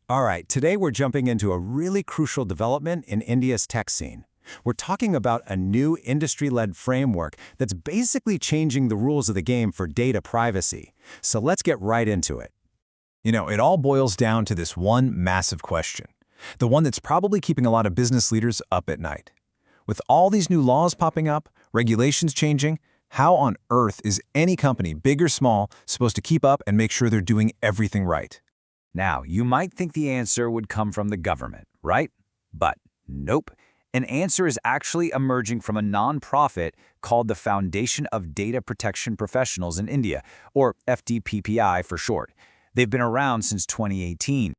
All right, today we're jumping into a really crucial development in India's tech scene. We're talking about a new industry-led framework that's basically changing the rules of the game for data privacy. So let's get right into it. It all boils down to this one massive question, the one that's probably keeping a lot of business leaders up at night. With all these new laws popping up, regulations changing, how on earth is any company, big or small, supposed to keep up and make sure they're doing everything right? Now, you might think the answer would come from the government, right? But nope. An answer is actually emerging from a nonprofit called the Foundation of Data Protection Professionals in India, or FDPPI for short. They've been around since 2018.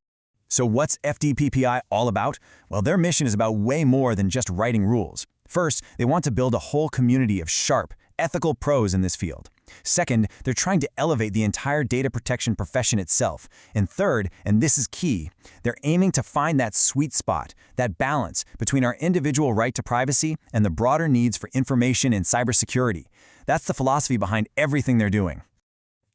So what's FDPPI all about? Well, their mission is about way more than just writing rules. First, they want to build a whole community of sharp, ethical pros in this field. Second, they're trying to elevate the entire data protection profession itself. And third, and this is key, they're aiming to find that sweet spot, that balance between our individual right to privacy and the broader needs for information and cybersecurity. That's the philosophy behind everything they're doing.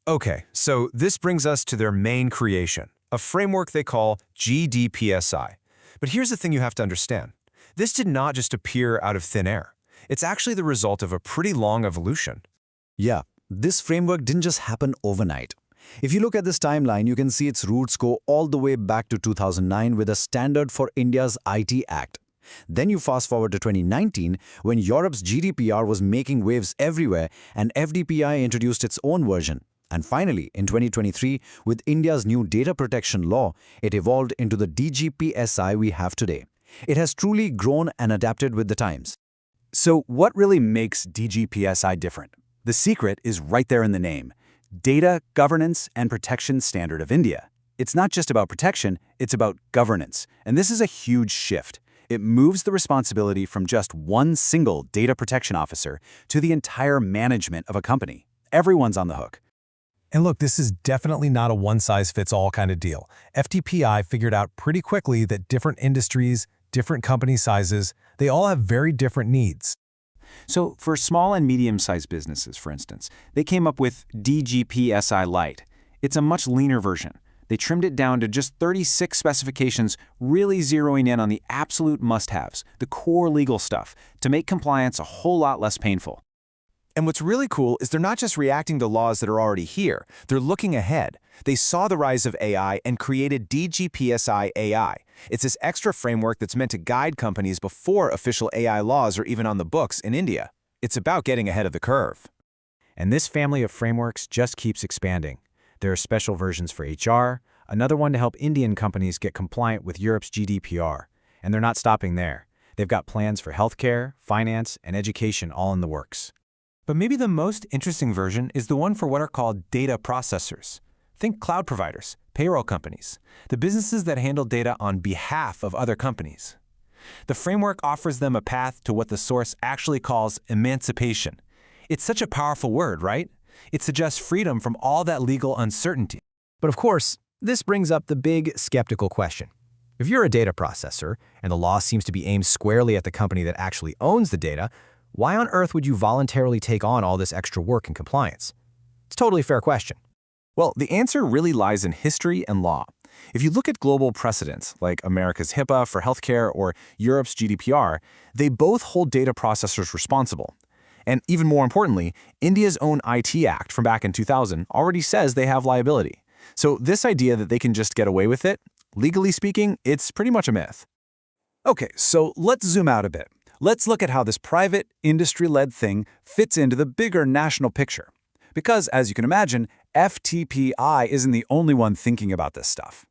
Okay, so this brings us to their main creation, a framework they call GDPSI. But here's the thing you have to understand. This did not just appear out of thin air. It's actually the result of a pretty long evolution. Yeah, this framework didn't just happen overnight. If you look at this timeline, you can see its roots go all the way back to 2009 with a Standard for India's IT Act. Then you fast forward to 2019 when Europe's GDPR was making waves everywhere and FDPI introduced its own version. And finally, in 2023, with India's new data protection law, it evolved into the DGPSI we have today. It has truly grown and adapted with the times. So what really makes DGPSI different? The secret is right there in the name: Data Governance and Protection Standard of India. It's not just about protection, it's about governance. And this is a huge shift. It moves the responsibility from just one single data protection officer to the entire management of a company. Everyone's on the hook. And look, this is definitely not a one-size-fits-all kind of deal. FDPI figured out pretty quickly that different industries, different company sizes, they all have very different needs. So for small and medium-sized businesses, for instance, they came up with DGPSI Lite. It's a much leaner version. They trimmed it down to just 36 specifications, really zeroing in on the absolute must-haves, the core legal stuff, to make compliance a whole lot less painful. And what's really cool is they're not just reacting to laws that are already here. They're looking ahead. They saw the rise of AI and created DGPSI AI. It's this extra framework that's meant to guide companies before official AI laws are even on the books in India. It's about getting ahead of the curve. And this family of frameworks just keeps expanding. There are special versions for HR, another one to help Indian companies get compliant with Europe's GDPR. And they're not stopping there. They've got plans for healthcare, finance, and education all in the works. But maybe the most interesting version is the one for what are called data processors. Think cloud providers, payroll companies, the businesses that handle data on behalf of other companies. The framework offers them a path to what the source actually calls emancipation. It's such a powerful word, right? It suggests freedom from all that legal uncertainty. But of course, this brings up the big skeptical question. If you're a data processor, and the law seems to be aimed squarely at the company that actually owns the data, why on earth would you voluntarily take on all this extra work and compliance? It's a totally fair question. Well, the answer really lies in history and law. If you look at global precedents, like America's HIPAA for healthcare or Europe's GDPR, they both hold data processors responsible. And even more importantly, India's own IT Act from back in 2000 already says they have liability. So this idea that they can just get away with it, legally speaking, it's pretty much a myth. Okay, so let's zoom out a bit. Let's look at how this private, industry-led thing fits into the bigger national picture. Because, as you can imagine, FDPPI isn't the only one thinking about this stuff.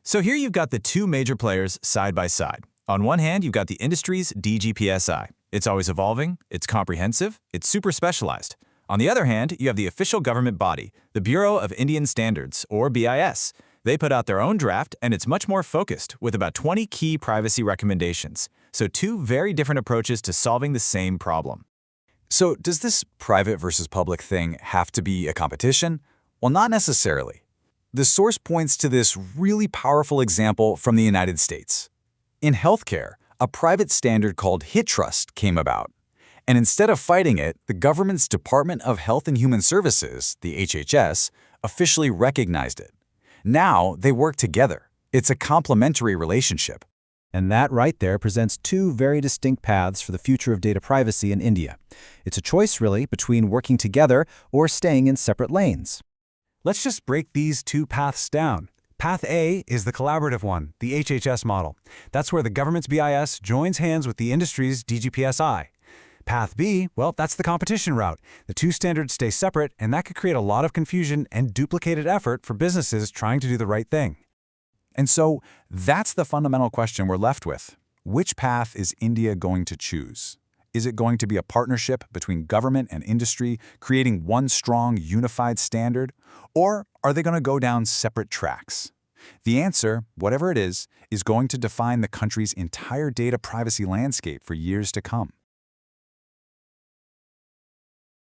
So here you've got the two major players side by side. On one hand, you've got the industry's DGPSI. It's always evolving, it's comprehensive, it's super specialized. On the other hand, you have the official government body, the Bureau of Indian Standards, or BIS. They put out their own draft, and it's much more focused, with about 20 key privacy recommendations. So two very different approaches to solving the same problem. So does this private versus public thing have to be a competition? Well, not necessarily. The source points to this really powerful example from the United States. In healthcare, a private standard called HITRUST came about. And instead of fighting it, the government's Department of Health and Human Services, the HHS, officially recognized it. Now they work together. It's a complementary relationship. And that right there presents two very distinct paths for the future of data privacy in India. It's a choice, really, between working together or staying in separate lanes. Let's just break these two paths down. Path A is the collaborative one, the HHS model. That's where the government's BIS joins hands with the industry's DGPSI. Path B, well, that's the competition route. The two standards stay separate, and that could create a lot of confusion and duplicated effort for businesses trying to do the right thing. And so that's the fundamental question we're left with. Which path is India going to choose? Is it going to be a partnership between government and industry, creating one strong, unified standard? Or are they going to go down separate tracks? The answer, whatever it is going to define the country's entire data privacy landscape for years to come.